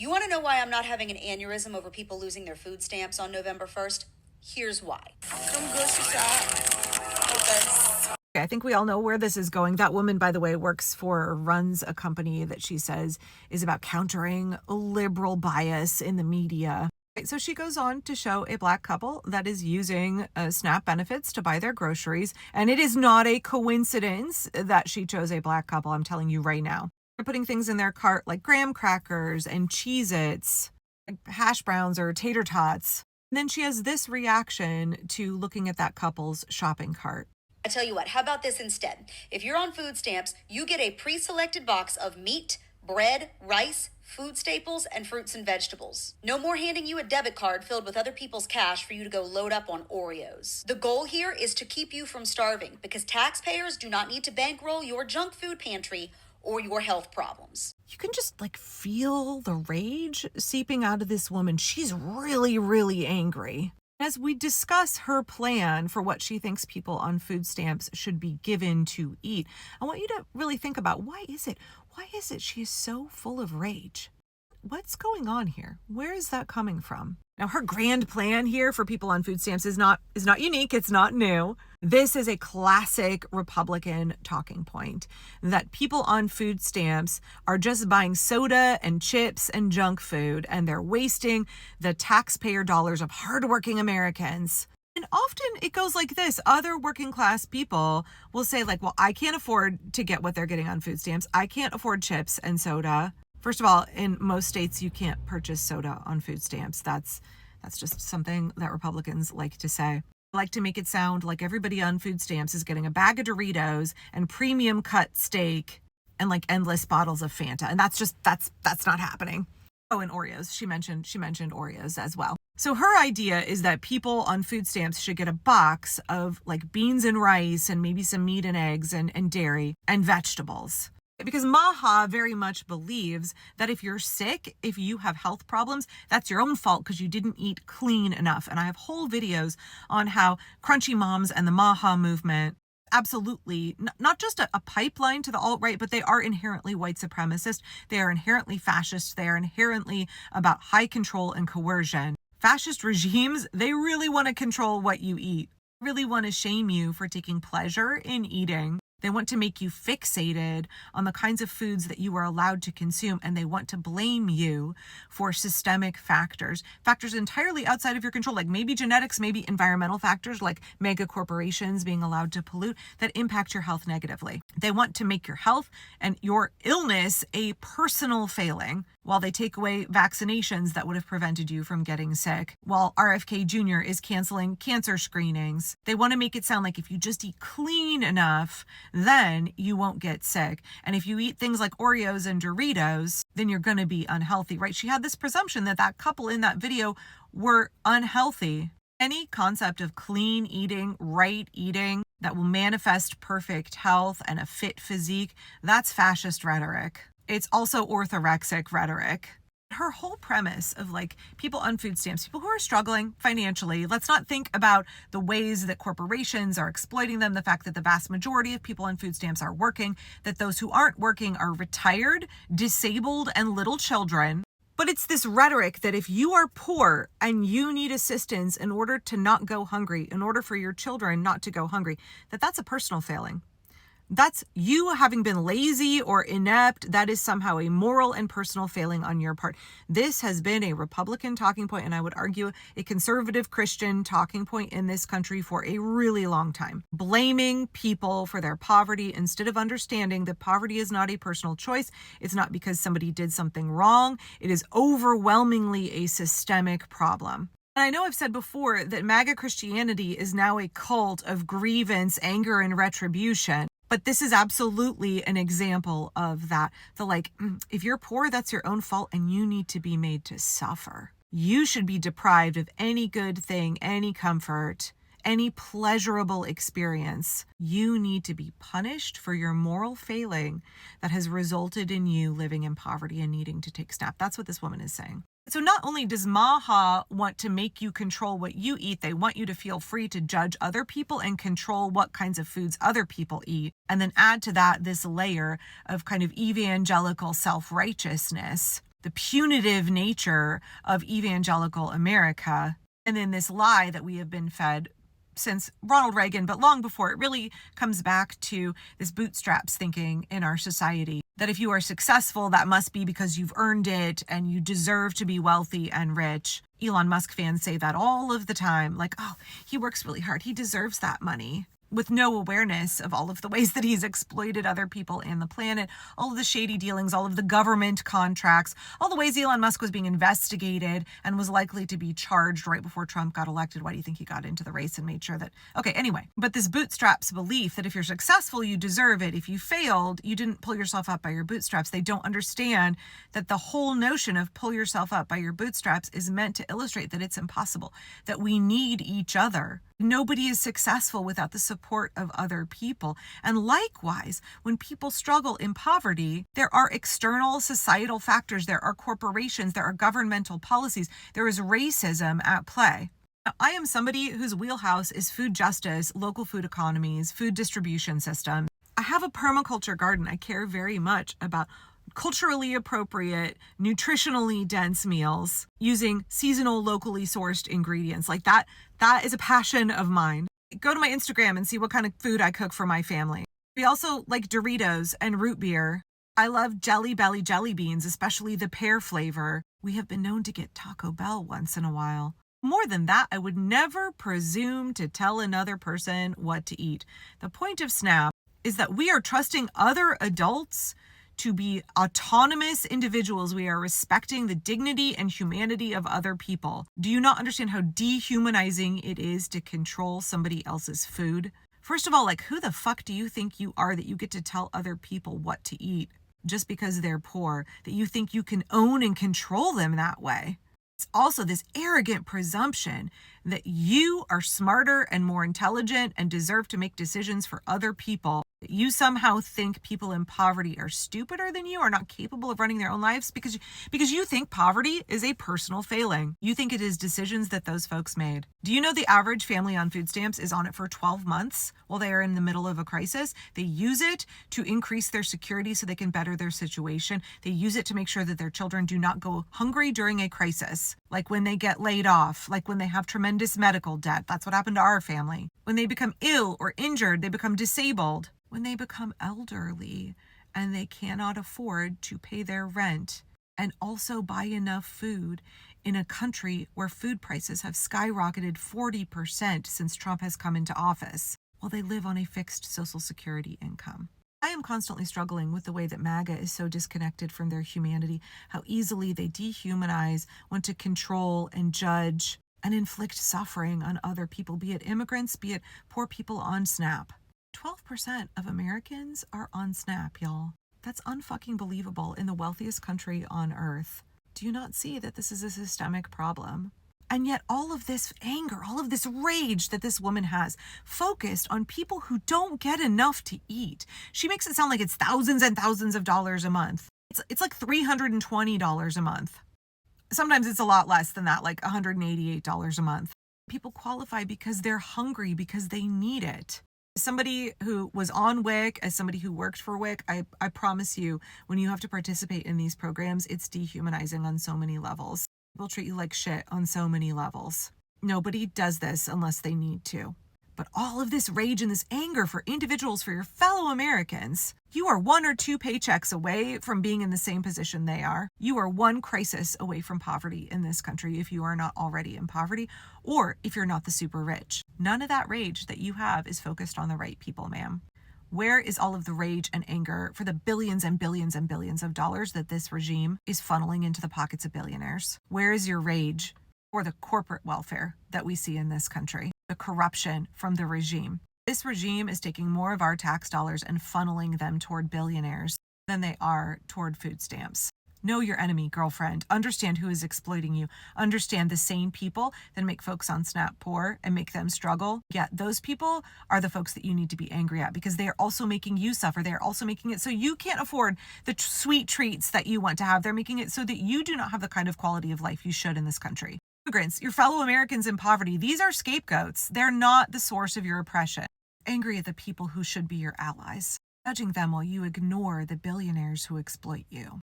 You want to know why I'm not having an aneurysm over people losing their food stamps on November 1st? Here's why. Some grocery shop. I think we all know where this is going. That woman, by the way, works for or runs a company that she says is about countering liberal bias in the media. So she goes on to show a Black couple that is using SNAP benefits to buy their groceries. And it is not a coincidence that she chose a Black couple, I'm telling you right now. They're putting things in their cart like graham crackers and Cheez-Its, like hash browns or tater tots. And then she has this reaction to looking at that couple's shopping cart. I tell you what, how about this instead? If you're on food stamps, you get a pre-selected box of meat, bread, rice, food staples, and fruits and vegetables. No more handing you a debit card filled with other people's cash for you to go load up on Oreos. The goal here is to keep you from starving because taxpayers do not need to bankroll your junk food pantry or your health problems. You can just feel the rage seeping out of this woman. She's really, really angry. As we discuss her plan for what she thinks people on food stamps should be given to eat, I want you to really think about why is it she is so full of rage? What's going on here? Where is that coming from? Now, her grand plan here for people on food stamps is not unique. It's not new. This is a classic Republican talking point that people on food stamps are just buying soda and chips and junk food, and they're wasting the taxpayer dollars of hardworking Americans. And often it goes like this. Other working class people will say well, I can't afford to get what they're getting on food stamps. I can't afford chips and soda. First of all, in most states, you can't purchase soda on food stamps. That's just something that Republicans like to say. They like to make it sound like everybody on food stamps is getting a bag of Doritos and premium cut steak and endless bottles of Fanta. And that's not happening. Oh, and Oreos. She mentioned Oreos as well. So her idea is that people on food stamps should get a box of beans and rice and maybe some meat and eggs and dairy and vegetables. Because MAGA very much believes that if you're sick, if you have health problems, that's your own fault because you didn't eat clean enough. And I have whole videos on how Crunchy Moms and the MAGA movement absolutely not just a pipeline to the alt-right, but they are inherently white supremacist. They are inherently fascist. They are inherently about high control and coercion. Fascist regimes, they really want to control what you eat, really want to shame you for taking pleasure in eating. They want to make you fixated on the kinds of foods that you are allowed to consume, and they want to blame you for systemic factors entirely outside of your control, like maybe genetics, maybe environmental factors like mega corporations being allowed to pollute that impact your health negatively. They want to make your health and your illness a personal failing while they take away vaccinations that would have prevented you from getting sick, while RFK Jr. is canceling cancer screenings. They want to make it sound like if you just eat clean enough, then you won't get sick. And if you eat things like Oreos and Doritos, then you're going to be unhealthy, right? She had this presumption that couple in that video were unhealthy. Any concept of clean eating, right eating, that will manifest perfect health and a fit physique, that's fascist rhetoric. It's also orthorexic rhetoric. Her whole premise of people on food stamps, people who are struggling financially, let's not think about the ways that corporations are exploiting them, the fact that the vast majority of people on food stamps are working, that those who aren't working are retired, disabled, and little children. But it's this rhetoric that if you are poor and you need assistance in order to not go hungry, in order for your children not to go hungry, that's a personal failing. That's you having been lazy or inept. That is somehow a moral and personal failing on your part. This has been a Republican talking point, and I would argue a conservative Christian talking point in this country for a really long time. Blaming people for their poverty instead of understanding that poverty is not a personal choice. It's not because somebody did something wrong. It is overwhelmingly a systemic problem. And I know I've said before that MAGA Christianity is now a cult of grievance, anger, and retribution. But this is absolutely an example of that. If you're poor, that's your own fault and you need to be made to suffer. You should be deprived of any good thing, any comfort, any pleasurable experience. You need to be punished for your moral failing that has resulted in you living in poverty and needing to take SNAP. That's what this woman is saying. So not only does MAGA want to make you control what you eat, they want you to feel free to judge other people and control what kinds of foods other people eat. And then add to that this layer of kind of evangelical self-righteousness. the punitive nature of evangelical America, and then this lie that we have been fed since Ronald Reagan, but long before. It really comes back to this bootstraps thinking in our society, that if you are successful, that must be because you've earned it and you deserve to be wealthy and rich. Elon Musk fans say that all of the time, like, oh, he works really hard, he deserves that money, with no awareness of all of the ways that he's exploited other people and the planet, all of the shady dealings, all of the government contracts, all the ways Elon Musk was being investigated and was likely to be charged right before Trump got elected. Why do you think he got into the race and made sure that... Okay, anyway, but this bootstraps belief that if you're successful, you deserve it. If you failed, you didn't pull yourself up by your bootstraps. They don't understand that the whole notion of pull yourself up by your bootstraps is meant to illustrate that it's impossible, that we need each other. Nobody is successful without the support of other people. And likewise, when people struggle in poverty, there are external societal factors, there are corporations, there are governmental policies, there is racism at play. Now, I am somebody whose wheelhouse is food justice, local food economies, food distribution systems. I have a permaculture garden. I care very much about culturally appropriate, nutritionally dense meals using seasonal, locally sourced ingredients. Like that is a passion of mine. Go to my Instagram and see what kind of food I cook for my family. We also like Doritos and root beer. I love Jelly Belly jelly beans, especially the pear flavor. We have been known to get Taco Bell once in a while. More than that, I would never presume to tell another person what to eat. The point of SNAP is that we are trusting other adults to be autonomous individuals. We are respecting the dignity and humanity of other people. Do you not understand how dehumanizing it is to control somebody else's food? First of all, like, who the fuck do you think you are that you get to tell other people what to eat just because they're poor, that you think you can own and control them that way? It's also this arrogant presumption that you are smarter and more intelligent and deserve to make decisions for other people. That you somehow think people in poverty are stupider than you, are not capable of running their own lives because you think poverty is a personal failing. You think it is decisions that those folks made. Do you know the average family on food stamps is on it for 12 months while they are in the middle of a crisis? They use it to increase their security so they can better their situation. They use it to make sure that their children do not go hungry during a crisis, like when they get laid off, like when they have tremendous medical debt. That's what happened to our family. When they become ill or injured, they become disabled. When they become elderly and they cannot afford to pay their rent and also buy enough food in a country where food prices have skyrocketed 40% since Trump has come into office, while they live on a fixed Social Security income. I am constantly struggling with the way that MAGA is so disconnected from their humanity, how easily they dehumanize, want to control and judge and inflict suffering on other people, be it immigrants, be it poor people on SNAP. 12% of Americans are on SNAP, y'all. That's unfucking believable in the wealthiest country on earth. Do you not see that this is a systemic problem? And yet all of this anger, all of this rage that this woman has focused on people who don't get enough to eat. She makes it sound like it's thousands and thousands of dollars a month. It's like $320 a month. Sometimes it's a lot less than that, like $188 a month. People qualify because they're hungry, because they need it. As somebody who was on WIC, as somebody who worked for WIC, I promise you, when you have to participate in these programs, it's dehumanizing on so many levels. People treat you like shit on so many levels. Nobody does this unless they need to. But all of this rage and this anger for individuals, for your fellow Americans, you are 1 or 2 paychecks away from being in the same position they are. You are 1 crisis away from poverty in this country if you are not already in poverty, or if you're not the super rich. None of that rage that you have is focused on the right people, ma'am. Where is all of the rage and anger for the billions and billions and billions of dollars that this regime is funneling into the pockets of billionaires? Where is your rage for the corporate welfare that we see in this country? The corruption from the regime. This regime is taking more of our tax dollars and funneling them toward billionaires than they are toward food stamps. Know your enemy, girlfriend. Understand who is exploiting you. Understand the sane people that make folks on SNAP poor and make them struggle. Yeah, those people are the folks that you need to be angry at because they are also making you suffer. They are also making it so you can't afford the sweet treats that you want to have. They're making it so that you do not have the kind of quality of life you should in this country. Immigrants, your fellow Americans in poverty, these are scapegoats. They're not the source of your oppression. Angry at the people who should be your allies, judging them while you ignore the billionaires who exploit you.